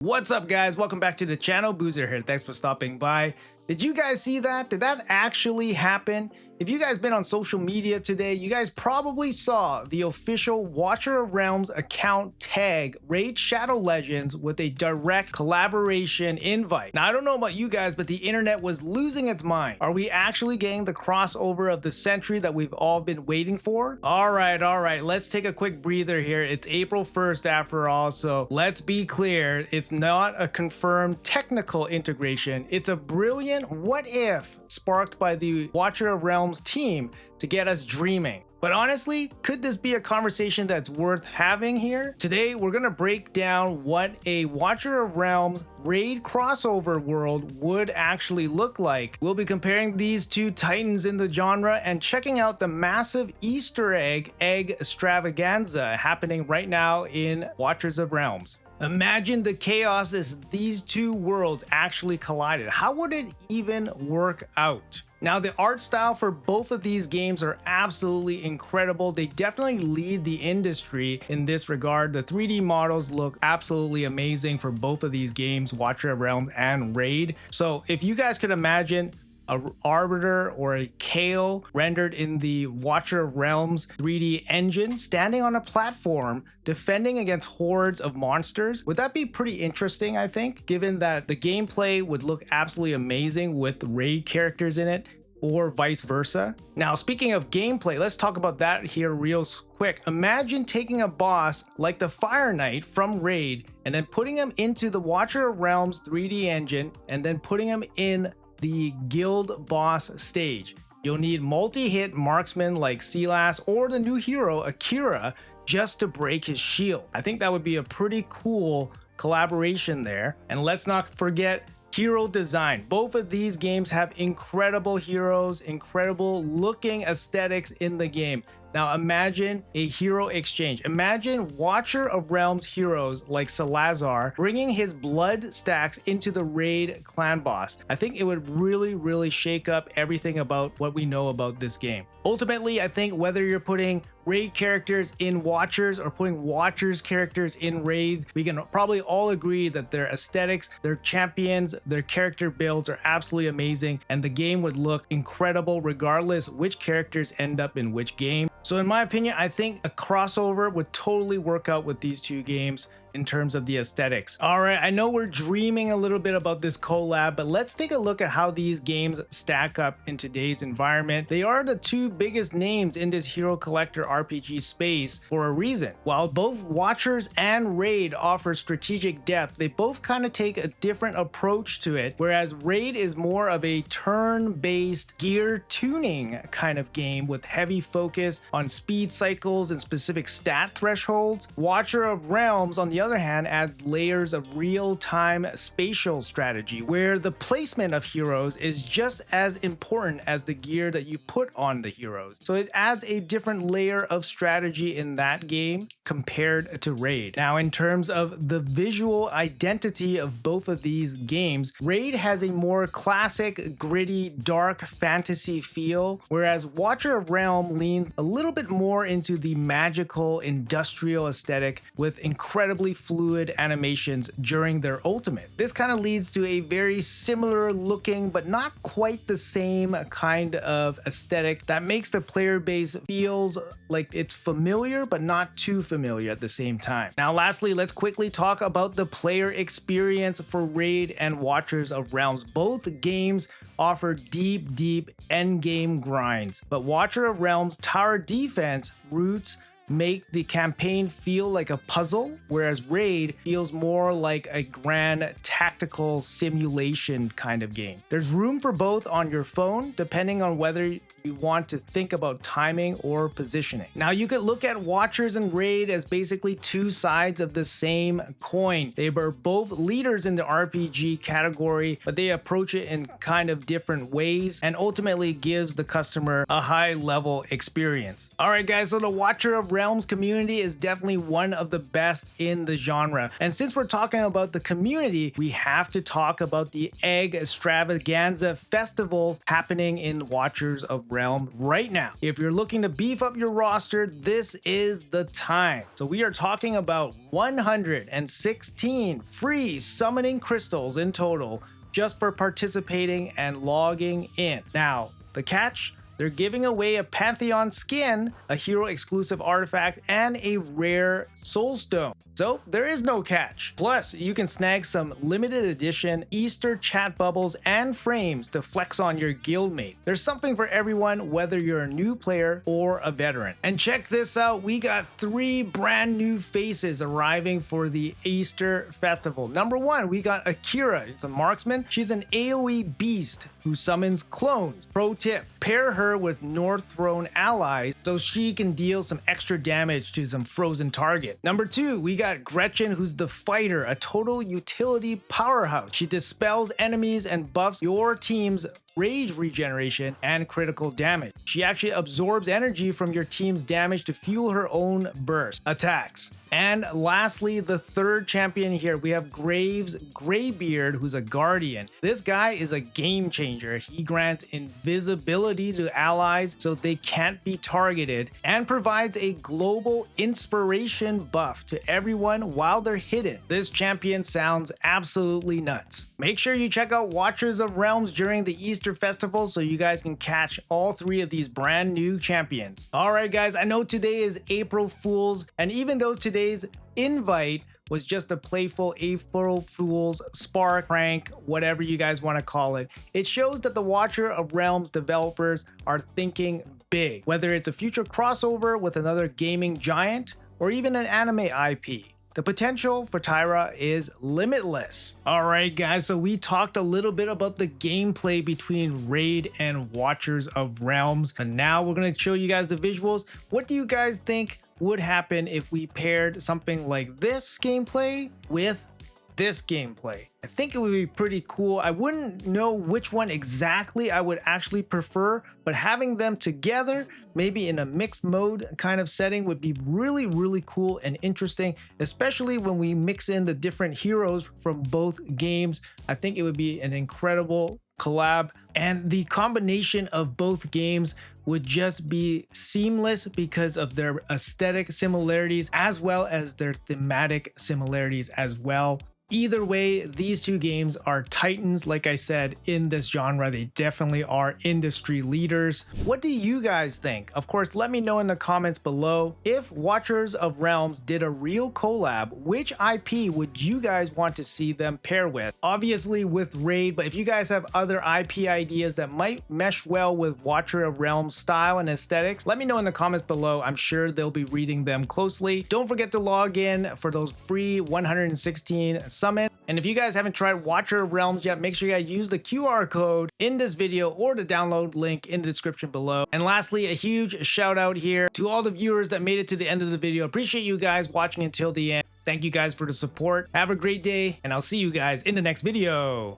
What's up, guys? Welcome back to the channel. Boozer here. Thanks for stopping by. Did you guys see that? Did that actually happen? If you guys been on social media today, you guys probably saw the official Watcher of Realms account tag Raid Shadow Legends with a direct collaboration invite. Now, I don't know about you guys, but the internet was losing its mind. Are we actually getting the crossover of the century that we've all been waiting for? All right. Let's take a quick breather here. It's April 1st after all, so let's be clear. It's not a confirmed technical integration. It's a brilliant what if sparked by the Watcher of Realms team to get us dreaming. But honestly, could this be a conversation that's worth having here? Today, we're gonna break down what a Watcher of Realms raid crossover world would actually look like. We'll be comparing these two titans in the genre and checking out the massive Easter egg extravaganza happening right now in Watchers of Realms. Imagine the chaos as these two worlds actually collided. How would it even work out? Now, the art style for both of these games are absolutely incredible. They definitely lead the industry in this regard. The 3D models look absolutely amazing for both of these games, Watcher of Realms and Raid. So if you guys could imagine a Arbiter or a Kale rendered in the Watcher of Realms 3D engine standing on a platform defending against hordes of monsters, would that be pretty interesting, I think, given that the gameplay would look absolutely amazing with raid characters in it, or vice versa. Now, speaking of gameplay, let's talk about that here real quick. Imagine taking a boss like the Fire Knight from Raid and then putting him into the Watcher of Realms 3D engine and then putting him in the guild boss stage. You'll need multi-hit marksmen like Silas or the new hero Akira just to break his shield. I think that would be a pretty cool collaboration there. And let's not forget hero design. Both of these games have incredible heroes, incredible looking aesthetics in the game. Now imagine a hero exchange. Imagine Watcher of Realms heroes like Salazar bringing his blood stacks into the raid clan boss. I think it would really shake up everything about what we know about this game. Ultimately, I think whether you're putting raid characters in Watchers or putting Watchers characters in raid, we can probably all agree that their aesthetics, their champions, their character builds are absolutely amazing, and the game would look incredible regardless which characters end up in which game. So in my opinion, I think a crossover would totally work out with these two games in terms of the aesthetics. All right, I know we're dreaming a little bit about this collab, but let's take a look at how these games stack up in today's environment. They are the two biggest names in this hero collector RPG space for a reason. While both Watchers and Raid offer strategic depth, they both kind of take a different approach to it, whereas Raid is more of a turn-based gear tuning kind of game with heavy focus on speed cycles and specific stat thresholds. Watcher of Realms, on the other hand, adds layers of real-time spatial strategy where the placement of heroes is just as important as the gear that you put on the heroes. So it adds a different layer of strategy in that game compared to Raid. Now, in terms of the visual identity of both of these games, Raid has a more classic, gritty, dark fantasy feel, whereas Watcher of Realm leans a little bit more into the magical industrial aesthetic with incredibly fluid animations during their ultimate. This kind of leads to a very similar looking but not quite the same kind of aesthetic that makes the player base feels like it's familiar but not too familiar at the same time. Now lastly, let's quickly talk about the player experience for Raid and Watchers of Realms. Both games offer deep endgame grinds, but Watcher of Realms tower defense roots make the campaign feel like a puzzle, whereas Raid feels more like a grand tactical simulation kind of game. There's room for both on your phone, depending on whether you want to think about timing or positioning. Now, you could look at Watchers and Raid as basically two sides of the same coin. They were both leaders in the RPG category, but they approach it in kind of different ways and ultimately gives the customer a high level experience. All right, guys, so the Watcher of Realms community is definitely one of the best in the genre. And since we're talking about the community, we have to talk about the egg extravaganza festivals happening in Watchers of Realms right now. If you're looking to beef up your roster, this is the time. So we are talking about 116 free summoning crystals in total just for participating and logging in. Now, the catch? They're giving away a Pantheon skin, a hero exclusive artifact, and a rare soul stone. So there is no catch. Plus, you can snag some limited edition Easter chat bubbles and frames to flex on your guildmate. There's something for everyone, whether you're a new player or a veteran. And check this out, we got 3 brand new faces arriving for the Easter festival. Number 1, we got Akira. It's a marksman. She's an AoE beast who summons clones. Pro tip, pair her with North Throne allies so she can deal some extra damage to some frozen target. Number 2, we got Gretchen, who's the fighter, a total utility powerhouse. She dispels enemies and buffs your team's rage regeneration and critical damage. She actually absorbs energy from your team's damage to fuel her own burst attacks. And lastly, the 3rd champion here, we have Graves Greybeard, who's a guardian. This guy is a game changer. He grants invisibility to allies so they can't be targeted and provides a global inspiration buff to everyone while they're hidden. This champion sounds absolutely nuts. Make sure you check out Watchers of Realms during the Easter festival so you guys can catch all 3 of these brand new champions. All right, guys, I know today is April Fool's, and even though today's invite was just a playful April Fool's spark, prank, whatever you guys want to call it, it shows that the Watcher of Realms developers are thinking big, whether it's a future crossover with another gaming giant or even an anime IP. The potential for Tyra is limitless. All right, guys, so we talked a little bit about the gameplay between Raid and Watchers of Realms, and now we're going to show you guys the visuals. What do you guys think would happen if we paired something like this gameplay with this gameplay? I think it would be pretty cool. I wouldn't know which one exactly I would actually prefer, but having them together, maybe in a mixed mode kind of setting, would be really, really cool and interesting, especially when we mix in the different heroes from both games. I think it would be an incredible collab, and the combination of both games would just be seamless because of their aesthetic similarities as well as their thematic similarities as well. Either way, these 2 games are titans, like I said, in this genre. They definitely are industry leaders. What do you guys think? Of course, let me know in the comments below. If Watchers of Realms did a real collab, which IP would you guys want to see them pair with? Obviously with Raid, but if you guys have other IP ideas that might mesh well with Watcher of Realms style and aesthetics, let me know in the comments below. I'm sure they'll be reading them closely. Don't forget to log in for those free 116 summon. And if you guys haven't tried Watcher of Realms yet, make sure you guys use the QR code in this video or the download link in the description below. And lastly, a huge shout out here to all the viewers that made it to the end of the video. Appreciate you guys watching until the end. Thank you guys for the support. Have a great day, and I'll see you guys in the next video.